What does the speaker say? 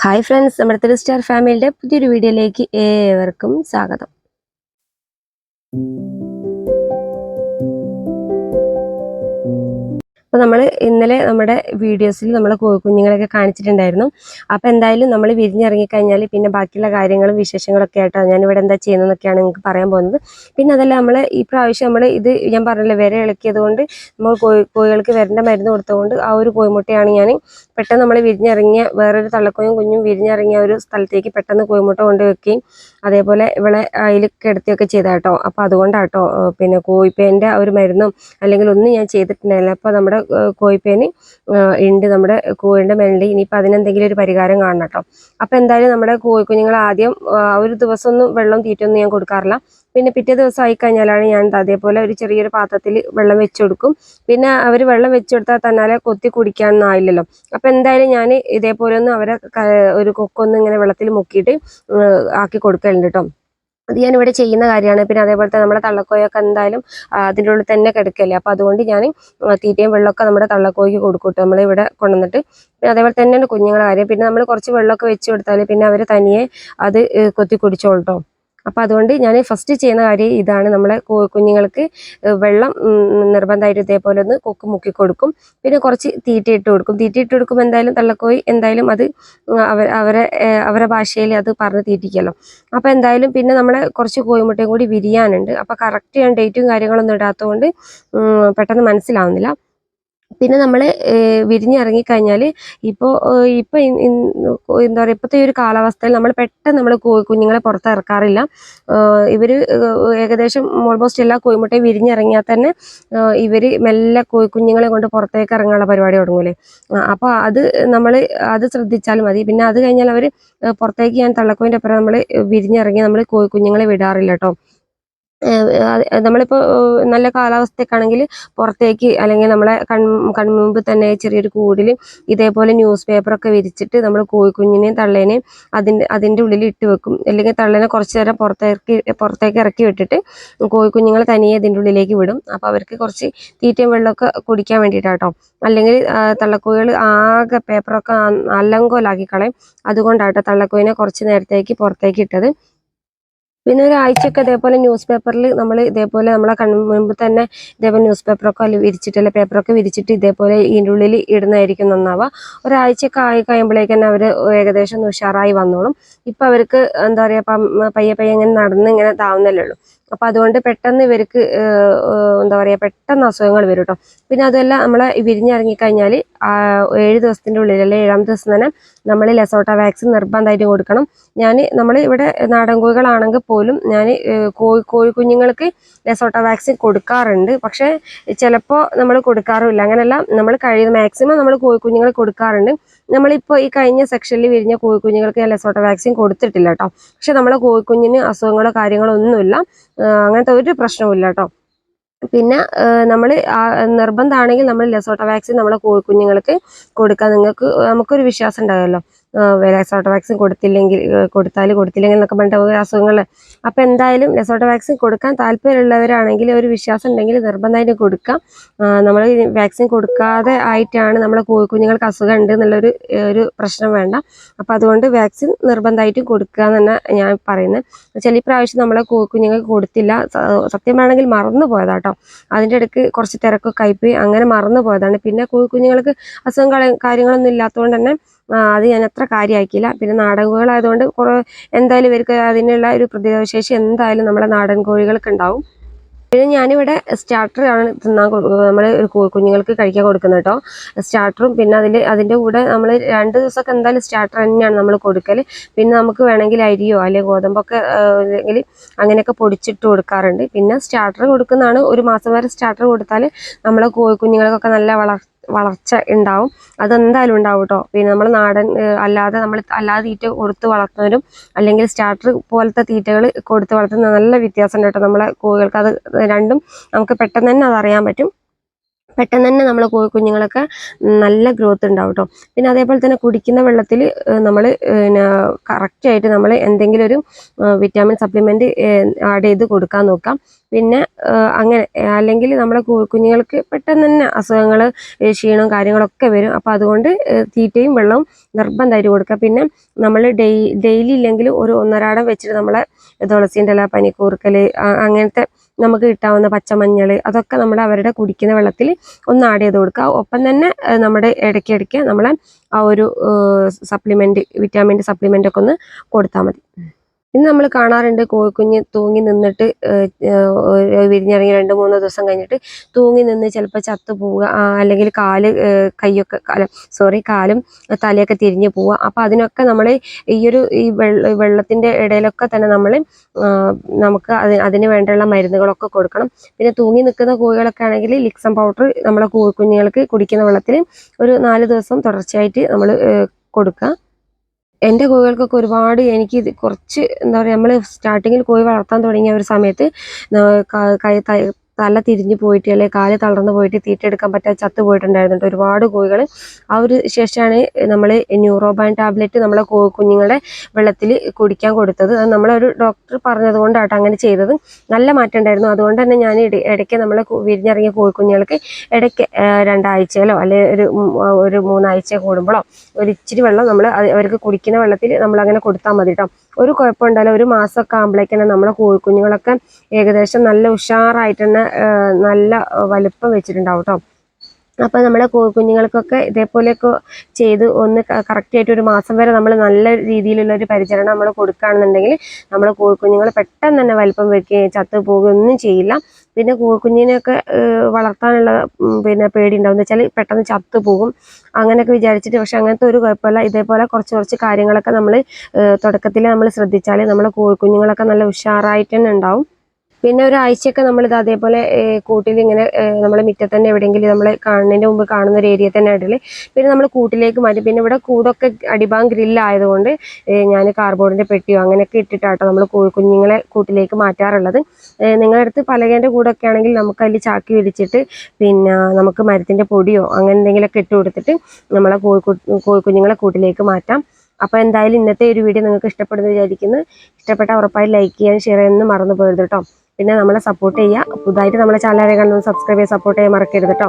Hi friends, നമ്മുടെ 3 star ഫാമിലിയുടെ പുതിയൊരു വീഡിയോയിലേക്ക് ഏവർക്കും സ്വാഗതം. അപ്പോൾ നമ്മൾ ഇന്നലെ നമ്മുടെ വീഡിയോസിൽ നമ്മൾ കുഞ്ഞുങ്ങളെയൊക്കെ കാണിച്ചിട്ടുണ്ടായിരുന്നു. അപ്പോൾ എന്തായാലും നമ്മൾ വിരിഞ്ഞിറങ്ങിക്കഴിഞ്ഞാൽ പിന്നെ ബാക്കിയുള്ള കാര്യങ്ങളും വിശേഷങ്ങളൊക്കെ ആയിട്ടാണ് ഞാനിവിടെ എന്താ ചെയ്യുന്നതെന്നൊക്കെയാണ് നിങ്ങൾക്ക് പറയാൻ പോകുന്നത്. പിന്നെ അതല്ല, നമ്മൾ ഈ പ്രാവശ്യം നമ്മൾ ഇത് ഞാൻ പറഞ്ഞല്ലോ, വിര ഇളക്കിയത് കൊണ്ട് നമ്മൾ കോഴികൾക്ക് വിരൻ്റെ മരുന്ന് കൊടുത്തുകൊണ്ട് ആ ഒരു കോഴിമുട്ടയാണ് ഞാൻ പെട്ടെന്ന് നമ്മൾ വിരിഞ്ഞിറങ്ങിയ വേറൊരു തള്ളക്കോയും കുഞ്ഞും വിരിഞ്ഞിറങ്ങിയ ഒരു സ്ഥലത്തേക്ക് പെട്ടെന്ന് കോഴിമുട്ട കൊണ്ടുവയ്ക്കുകയും അതേപോലെ ഇവളെ അതിൽ കിടത്തിയൊക്കെ ചെയ്താട്ടോ. അപ്പോൾ അതുകൊണ്ടാട്ടോ പിന്നെ കോഴിപ്പേൻ്റെ ഒരു മരുന്നും അല്ലെങ്കിൽ ഒന്നും ഞാൻ ചെയ്തിട്ടുണ്ടായില്ല. അപ്പോൾ നമ്മുടെ കോഴിപ്പേന് ഉണ്ട് നമ്മുടെ കോഴിൻ്റെ മെല്ലി. ഇനിയിപ്പോൾ അതിനെന്തെങ്കിലും ഒരു പരിഹാരം കാണണം കേട്ടോ. അപ്പോൾ എന്തായാലും നമ്മുടെ കോഴിക്കുഞ്ഞുങ്ങൾ ആദ്യം ഒരു ദിവസമൊന്നും വെള്ളം തീറ്റൊന്നും ഞാൻ കൊടുക്കാറില്ല. പിന്നെ പിറ്റേ ദിവസം ആയിക്കഴിഞ്ഞാലാണ് ഞാൻ അതേപോലെ ഒരു ചെറിയൊരു പാത്രത്തിൽ വെള്ളം വെച്ച് കൊടുക്കും. പിന്നെ അവർ വെള്ളം വെച്ച് കൊടുത്താൽ തന്നാലെ കൊത്തി കുടിക്കാനൊന്നും ആയില്ലല്ലോ. അപ്പോൾ എന്തായാലും ഞാൻ ഇതേപോലെ ഒന്ന് അവരെ ഒരു കൊക്കൊന്ന് ഇങ്ങനെ വെള്ളത്തിൽ മുക്കിയിട്ട് ആക്കി കൊടുക്കലുണ്ട് കേട്ടോ. അത് ഞാനിവിടെ ചെയ്യുന്ന കാര്യമാണ്. പിന്നെ അതേപോലെ തന്നെ നമ്മുടെ തള്ളക്കോയൊക്കെ എന്തായാലും അതിൻ്റെ ഉള്ളിൽ തന്നെ കിടക്കല്ലേ. അപ്പോൾ അതുകൊണ്ട് ഞാൻ തീറ്റയും വെള്ളമൊക്കെ നമ്മുടെ തള്ളക്കോയ്ക്ക് കൊടുക്കും കേട്ടോ, നമ്മളിവിടെ കൊണ്ടുവന്നിട്ട്. പിന്നെ അതേപോലെ തന്നെയാണ് കുഞ്ഞുങ്ങളുടെ കാര്യം. പിന്നെ നമ്മൾ കുറച്ച് വെള്ളമൊക്കെ വെച്ച് കൊടുത്താൽ പിന്നെ അവർ തനിയെ അത് കൊത്തി കുടിച്ചോളൂ കേട്ടോ. അപ്പോൾ അതുകൊണ്ട് ഞാൻ ഫസ്റ്റ് ചെയ്യുന്ന കാര്യം ഇതാണ്. നമ്മളെ കുഞ്ഞുങ്ങൾക്ക് വെള്ളം നിർബന്ധമായിട്ട് ഇതേപോലെ ഒന്ന് കൊക്ക് മുക്കി കൊടുക്കും. പിന്നെ കുറച്ച് തീറ്റ ഇട്ട് കൊടുക്കും. തീറ്റ ഇട്ട് കൊടുക്കുമ്പോൾ എന്തായാലും തള്ളക്കോയി എന്തായാലും അത് അവരെ ഭാഷയിൽ അത് പറഞ്ഞ് തീറ്റിക്കുമല്ലോ. അപ്പോൾ എന്തായാലും പിന്നെ നമ്മളെ കുറച്ച് കോഴിമുട്ടയും കൂടി വിരിയാനുണ്ട്. അപ്പോൾ കറക്റ്റ് ഞാൻ ഡേറ്റും കാര്യങ്ങളൊന്നും ഇടാത്തതുകൊണ്ട് പെട്ടെന്ന് മനസ്സിലാവുന്നില്ല. പിന്നെ നമ്മൾ വിരിഞ്ഞിറങ്ങിക്കഴിഞ്ഞാൽ ഇപ്പോൾ എന്താ പറയുക, ഇപ്പോഴത്തെ ഈ ഒരു കാലാവസ്ഥയിൽ നമ്മൾ പെട്ടെന്ന് നമ്മൾ കുഞ്ഞുങ്ങളെ പുറത്ത് ഇറക്കാറില്ല. ഇവർ ഏകദേശം ഓൾമോസ്റ്റ് എല്ലാ കോഴിമുട്ടയും വിരിഞ്ഞിറങ്ങിയാൽ തന്നെ ഇവർ മെല്ലെ കുഞ്ഞുങ്ങളെ കൊണ്ട് പുറത്തേക്ക് ഇറങ്ങാനുള്ള പരിപാടി തുടങ്ങൂലേ. അപ്പോൾ അത് ശ്രദ്ധിച്ചാൽ മതി. പിന്നെ അത് കഴിഞ്ഞാൽ അവർ പുറത്തേക്ക് ഞാൻ തള്ളക്കോയിൻ്റെ അപ്പുറം നമ്മൾ വിരിഞ്ഞിറങ്ങി നമ്മൾ കുഞ്ഞുങ്ങളെ വിടാറില്ല കേട്ടോ. നമ്മളിപ്പോൾ നല്ല കാലാവസ്ഥയൊക്കെ ആണെങ്കിൽ പുറത്തേക്ക് അല്ലെങ്കിൽ നമ്മളെ കൺമുമ്പ് തന്നെ ചെറിയൊരു കൂടിൽ ഇതേപോലെ ന്യൂസ് പേപ്പറൊക്കെ വിരിച്ചിട്ട് നമ്മൾ കോഴിക്കുഞ്ഞിനെയും തള്ളേനെയും അതിൻ്റെ ഉള്ളിൽ ഇട്ട് വെക്കും. അല്ലെങ്കിൽ തള്ളേനെ കുറച്ച് നേരം പുറത്തേക്ക് ഇറക്കി വിട്ടിട്ട് കോഴിക്കുഞ്ഞുങ്ങളെ തനിയെ ഇതിൻ്റെ ഉള്ളിലേക്ക് വിടും. അപ്പോൾ അവർക്ക് കുറച്ച് തീറ്റയും വെള്ളമൊക്കെ കുടിക്കാൻ വേണ്ടിയിട്ടാട്ടോ. അല്ലെങ്കിൽ തള്ളക്കോഴികൾ ആകെ പേപ്പറൊക്കെ അലങ്കോലാക്കി കളയും. അതുകൊണ്ടാട്ടോ തള്ളക്കോഴിനെ കുറച്ച് നേരത്തേക്ക് പുറത്തേക്ക് ഇട്ടത്. പിന്നെ ഒരാഴ്ചയൊക്കെ ഇതേപോലെ ന്യൂസ് പേപ്പറിൽ നമ്മൾ ഇതേപോലെ നമ്മളെ മുൻപ് തന്നെ ഇതേപോലെ ന്യൂസ് പേപ്പറൊക്കെ വിരിച്ചിട്ടല്ല പേപ്പറൊക്കെ വിരിച്ചിട്ട് ഇതേപോലെ ഇതിൻ്റെ ഉള്ളിൽ ഇടുന്നതായിരിക്കും നന്നാവുക. ഒരാഴ്ചയൊക്കെ ആയി കഴിയുമ്പോഴേക്ക് തന്നെ അവർ ഏകദേശം ഉഷാറായി വന്നോളും. ഇപ്പം അവർക്ക് എന്താ പറയുക, പയ്യെ ഇങ്ങനെ നടന്ന് ഇങ്ങനെ ഇതാവുന്നല്ലേ ഉള്ളൂ. അപ്പോൾ അതുകൊണ്ട് പെട്ടെന്ന് ഇവർക്ക് എന്താ പറയുക, പെട്ടെന്ന് അസുഖങ്ങൾ വരും കേട്ടോ. പിന്നെ അതല്ല, നമ്മളെ വിരിഞ്ഞിറങ്ങിക്കഴിഞ്ഞാൽ 7 ദിവസത്തിൻ്റെ ഉള്ളിൽ അല്ലെങ്കിൽ 7ാമത്തെ ദിവസം തന്നെ നമ്മൾ ലെസോട്ട വാക്സിൻ നിർബന്ധമായിട്ട് കൊടുക്കണം. നമ്മൾ ഇവിടെ നാടൻ കോഴികളാണെങ്കിൽ പോലും ഞാൻ കോഴിക്കുഞ്ഞുങ്ങൾക്ക് ലെസോട്ട വാക്സിൻ കൊടുക്കാറുണ്ട്. പക്ഷേ ചിലപ്പോൾ നമ്മൾ കൊടുക്കാറുമില്ല. അങ്ങനെയല്ല, നമ്മൾ കഴിയുന്ന മാക്സിമം നമ്മൾ കോഴിക്കുഞ്ഞുങ്ങൾ കൊടുക്കാറുണ്ട്. നമ്മളിപ്പോൾ ഈ കഴിഞ്ഞ സെക്ഷനിൽ വിരിഞ്ഞ കോഴിക്കുഞ്ഞുങ്ങൾക്ക് ഞാൻ ലെസോട്ട വാക്സിൻ കൊടുത്തിട്ടില്ല കേട്ടോ. പക്ഷെ നമ്മളെ കോഴിക്കുഞ്ഞിന് അസുഖങ്ങളോ കാര്യങ്ങളോ ഒന്നുമില്ല, അങ്ങനത്തെ ഒരു പ്രശ്നവുമില്ല കേട്ടോ. പിന്നെ നമ്മൾ നിർബന്ധമാണെങ്കിൽ നമ്മൾ ലെസോട്ട വാക്സിൻ നമ്മളെ കോഴിക്കുഞ്ഞുങ്ങൾക്ക് കൊടുക്കുക. നമുക്കൊരു വിശ്വാസം ഉണ്ടാകുമല്ലോ, ലെസോട്ട വാക്സിൻ കൊടുത്തില്ലെങ്കിൽ എന്നൊക്കെ പറഞ്ഞിട്ട് അസുഖങ്ങൾ. അപ്പോൾ എന്തായാലും ലെസോട്ട വാക്സിൻ കൊടുക്കാൻ താല്പര്യമുള്ളവരാണെങ്കിൽ ഒരു വിശ്വാസം ഉണ്ടെങ്കിൽ നിർബന്ധമായിട്ട് കൊടുക്കാം. നമ്മൾ വാക്സിൻ കൊടുക്കാതെ ആയിട്ടാണ് നമ്മളെ കോഴിക്കുഞ്ഞുങ്ങൾക്ക് അസുഖം ഉണ്ട് എന്നുള്ളൊരു പ്രശ്നം വേണ്ട. അപ്പോൾ അതുകൊണ്ട് വാക്സിൻ നിർബന്ധമായിട്ടും കൊടുക്കുക എന്ന് തന്നെ ഞാൻ പറയുന്നത്. ചില പ്രാവശ്യം നമ്മളെ കോഴിക്കുഞ്ഞുങ്ങൾക്ക് കൊടുത്തില്ല, സത്യമാണെങ്കിൽ മറന്നു പോയതാട്ടോ. അതിൻ്റെ ഇടയ്ക്ക് കുറച്ച് തിരക്കൊക്കെ ആയിപ്പോയി, അങ്ങനെ മറന്നു പോയതാണ്. പിന്നെ കോഴിക്കുഞ്ഞുങ്ങൾക്ക് അസുഖം കാര്യങ്ങളൊന്നും ഇല്ലാത്തതുകൊണ്ട് തന്നെ അത് ഞാൻ അത്ര കാര്യമാക്കിയില്ല. പിന്നെ നാടൻ കോഴികളായതുകൊണ്ട് എന്തായാലും ഇവർക്ക് അതിനുള്ള ഒരു പ്രതിരോധശേഷി എന്തായാലും നമ്മളെ നാടൻ കോഴികൾക്ക് ഉണ്ടാവും. പിന്നെ ഞാനിവിടെ സ്റ്റാർട്ടറാണ് നമ്മൾ കുഞ്ഞുങ്ങൾക്ക് കഴിക്കാൻ കൊടുക്കുന്നത് കേട്ടോ. സ്റ്റാർട്ടറും പിന്നെ അതിൻ്റെ കൂടെ നമ്മൾ 2 ദിവസമൊക്കെ എന്തായാലും സ്റ്റാർട്ടർ തന്നെയാണ് നമ്മൾ കൊടുക്കൽ. പിന്നെ നമുക്ക് വേണമെങ്കിൽ അരിയോ അല്ലെങ്കിൽ ഗോതമ്പൊക്കെ അല്ലെങ്കിൽ അങ്ങനെയൊക്കെ പൊടിച്ചിട്ട് കൊടുക്കാറുണ്ട്. പിന്നെ സ്റ്റാർട്ടർ കൊടുക്കുന്നതാണ്. 1 മാസം വരെ സ്റ്റാർട്ടർ കൊടുത്താൽ നമ്മളെ കുഞ്ഞുങ്ങൾക്കൊക്കെ നല്ല വളർച്ച ഉണ്ടാവും. അതെന്തായാലും ഉണ്ടാവും കേട്ടോ. പിന്നെ നമ്മൾ നാടൻ അല്ലാതെ തീറ്റ കൊടുത്ത് വളർത്തുന്നവരും അല്ലെങ്കിൽ സ്റ്റാർട്ടർ പോലത്തെ തീറ്റകൾ കൊടുത്ത് വളർത്തുന്ന നല്ല വ്യത്യാസമുണ്ട് കേട്ടോ. നമ്മളെ കോഴികൾക്ക് അത് രണ്ടും നമുക്ക് പെട്ടെന്ന് തന്നെ അതറിയാൻ പറ്റും. പെട്ടെന്ന് തന്നെ നമ്മളെ കോഴിക്കുഞ്ഞുങ്ങളൊക്കെ നല്ല ഗ്രോത്ത് ഉണ്ടാവും കേട്ടോ. പിന്നെ അതേപോലെ തന്നെ കുടിക്കുന്ന വെള്ളത്തിൽ നമ്മൾ പിന്നെ കറക്റ്റായിട്ട് നമ്മൾ എന്തെങ്കിലും ഒരു വിറ്റാമിൻ സപ്ലിമെൻറ്റ് ആഡ് ചെയ്ത് കൊടുക്കാൻ നോക്കാം. പിന്നെ അങ്ങനെ അല്ലെങ്കിൽ നമ്മളെ കുഞ്ഞുങ്ങൾക്ക് പെട്ടെന്ന് തന്നെ അസുഖങ്ങൾ, ക്ഷീണവും കാര്യങ്ങളൊക്കെ വരും. അപ്പോൾ അതുകൊണ്ട് തീറ്റയും വെള്ളവും നിർബന്ധമായിട്ട് കൊടുക്കുക. പിന്നെ നമ്മൾ ഡെയിലി ഇല്ലെങ്കിൽ ഒരു ഒന്നരാടം വെച്ചിട്ട് നമ്മളെ തുളസീൻ്റെ ഇല, പനിക്കൂർക്കൽ, അങ്ങനത്തെ നമുക്ക് കിട്ടാവുന്ന പച്ചമഞ്ഞൾ, അതൊക്കെ നമ്മൾ അവരുടെ കുടിക്കുന്ന വെള്ളത്തിൽ ഒന്ന് ആഡ് ചെയ്ത് കൊടുക്കുക. ഒപ്പം തന്നെ നമ്മുടെ ഇടയ്ക്കിടയ്ക്ക് നമ്മളെ ആ ഒരു സപ്ലിമെൻറ്റ്, വിറ്റാമിൻ്റെ സപ്ലിമെൻ്റ് ഒക്കെ ഒന്ന് കൊടുത്താൽ മതി. ഇന്ന് നമ്മൾ കാണാറുണ്ട് കോഴിക്കുഞ്ഞ് തൂങ്ങി നിന്നിട്ട് വിരിഞ്ഞിറങ്ങി 2-3 ദിവസം കഴിഞ്ഞിട്ട് തൂങ്ങി നിന്ന് ചിലപ്പോൾ ചത്തു പോവുക, അല്ലെങ്കിൽ കാലും തലയൊക്കെ തിരിഞ്ഞു പോവുക. അപ്പോൾ അതിനൊക്കെ നമ്മൾ ഈ വെള്ളത്തിൻ്റെ ഇടയിലൊക്കെ തന്നെ നമുക്ക് അതിന് വേണ്ടിയുള്ള മരുന്നുകളൊക്കെ കൊടുക്കണം. പിന്നെ തൂങ്ങി നിൽക്കുന്ന കോഴികളൊക്കെ ആണെങ്കിൽ ലിക്സം പൗഡർ നമ്മളെ കോഴിക്കുഞ്ഞുങ്ങൾക്ക് കുടിക്കുന്ന വെള്ളത്തിൽ ഒരു 4 ദിവസം തുടർച്ചയായിട്ട് നമ്മൾ കൊടുക്കുക. എൻ്റെ കോഴികൾക്കൊക്കെ ഒരുപാട് എനിക്ക് കുറച്ച് എന്താ പറയുക, നമ്മൾ സ്റ്റാർട്ടിങ്ങിൽ കോഴി വളർത്താൻ തുടങ്ങിയ ഒരു സമയത്ത് തല തിരിഞ്ഞു പോയിട്ട് അല്ലെങ്കിൽ കാല് തളർന്നു പോയിട്ട് തീറ്റ എടുക്കാൻ പറ്റാതെ ചത്തു പോയിട്ടുണ്ടായിരുന്നു ഒരുപാട് കോഴികൾ. ആ ഒരു ശേഷമാണ് നമ്മൾ ന്യൂറോബാൻ ടാബ്ലറ്റ് നമ്മളെ കുഞ്ഞുങ്ങളുടെ വെള്ളത്തിൽ കുടിക്കാൻ കൊടുത്തത്. അത് നമ്മളൊരു ഡോക്ടർ പറഞ്ഞത് കൊണ്ടാട്ടോ അങ്ങനെ ചെയ്തത്. നല്ല മാറ്റം ഉണ്ടായിരുന്നു. അതുകൊണ്ട് തന്നെ ഞാൻ ഇടയ്ക്ക് നമ്മൾ വിരിഞ്ഞിറങ്ങിയ കോഴിക്കുഞ്ഞുങ്ങൾക്ക് ഇടയ്ക്ക് 2 ആഴ്ചയിലോ അല്ലെങ്കിൽ ഒരു 3 ആഴ്ച കൂടുമ്പോഴോ ഒരു ഇച്ചിരി വെള്ളം നമ്മൾ അവർക്ക് കുടിക്കുന്ന വെള്ളത്തിൽ നമ്മൾ അങ്ങനെ കൊടുത്താൽ മതി കേട്ടോ. ഒരു കുഴപ്പമുണ്ടല്ലോ. ഒരു മാസമൊക്കെ ആകുമ്പോഴേക്കും നമ്മളെ കോഴിക്കുഞ്ഞുങ്ങളൊക്കെ ഏകദേശം നല്ല ഉഷാറായിട്ട് തന്നെ നല്ല വലുപ്പം വെച്ചിട്ടുണ്ടാവും കേട്ടോ. അപ്പോൾ നമ്മളെ കോഴിക്കുഞ്ഞുങ്ങൾക്കൊക്കെ ഇതേപോലെയൊക്കെ ചെയ്ത് ഒന്ന് കറക്റ്റായിട്ട് ഒരു മാസം വരെ നമ്മൾ നല്ല രീതിയിലുള്ള ഒരു പരിചരണം നമ്മൾ കൊടുക്കുകയാണെന്നുണ്ടെങ്കിൽ നമ്മളെ കോഴിക്കുഞ്ഞുങ്ങൾ പെട്ടെന്ന് തന്നെ വലിപ്പം വെക്കുകയും ചത്തു പോവുകയൊന്നും ചെയ്യില്ല. പിന്നെ കോഴിക്കുഞ്ഞിനെയൊക്കെ വളർത്താനുള്ള പിന്നെ പേടി ഉണ്ടാവും. എന്ന് വെച്ചാൽ പെട്ടെന്ന് ചത്തു പോകും അങ്ങനെയൊക്കെ വിചാരിച്ചിട്ട്. പക്ഷെ അങ്ങനത്തെ ഒരു കുഴപ്പമില്ല. ഇതേപോലെ കുറച്ച് കാര്യങ്ങളൊക്കെ നമ്മൾ തുടക്കത്തിൽ നമ്മൾ ശ്രദ്ധിച്ചാൽ നമ്മളെ കോഴിക്കുഞ്ഞുങ്ങളൊക്കെ നല്ല ഉഷാറായിട്ട് തന്നെ ഉണ്ടാവും. പിന്നെ ഒരാഴ്ചയൊക്കെ നമ്മളിത് അതേപോലെ കൂട്ടിൽ ഇങ്ങനെ നമ്മൾ മുറ്റത്ത് തന്നെ എവിടെയെങ്കിലും നമ്മൾ കാണുന്നതിൻ്റെ മുമ്പ് കാണുന്ന ഒരു ഏരിയ തന്നെ ഇടൽ. പിന്നെ നമ്മൾ കൂട്ടിലേക്ക് മാറ്റി. പിന്നെ ഇവിടെ കൂടൊക്കെ അടിഭാഗം ഗ്രില്ലായതുകൊണ്ട് ഞാൻ കാർബോർഡിൻ്റെ പെട്ടിയോ അങ്ങനെയൊക്കെ ഇട്ടിട്ടാട്ടോ നമ്മൾ കോഴിക്കുഞ്ഞുങ്ങളെ കൂട്ടിലേക്ക് മാറ്റാറുള്ളത്. നിങ്ങളുടെ അടുത്ത് പലകേൻ്റെ കൂടൊക്കെ ആണെങ്കിൽ നമുക്ക് അതിൽ ചാക്കി വിരിച്ചിട്ട് പിന്നെ നമുക്ക് മരത്തിൻ്റെ പൊടിയോ അങ്ങനെ എന്തെങ്കിലുമൊക്കെ ഇട്ട് കൊടുത്തിട്ട് നമ്മളെ കോഴിക്കുഞ്ഞുങ്ങളെ കൂട്ടിലേക്ക് മാറ്റാം. അപ്പോൾ എന്തായാലും ഇന്നത്തെ ഒരു വീഡിയോ നിങ്ങൾക്ക് ഇഷ്ടപ്പെടുന്നു വിചാരിക്കുന്നു. ഇഷ്ടപ്പെട്ട ഉറപ്പായി ലൈക്ക് ചെയ്യാൻ, ഷെയർ ചെയ്യാനൊന്നും മറന്നു പോകരുത് കേട്ടോ. പിന്നെ നമ്മളെ സപ്പോർട്ട് ചെയ്യുക. പുതുതായിട്ട് നമ്മളെ ചാനൽ കാണുന്നത് സബ്സ്ക്രൈബ് ചെയ്യാൻ സപ്പോർട്ട് ചെയ്യാൻ മറക്കരുത് കേട്ടോ.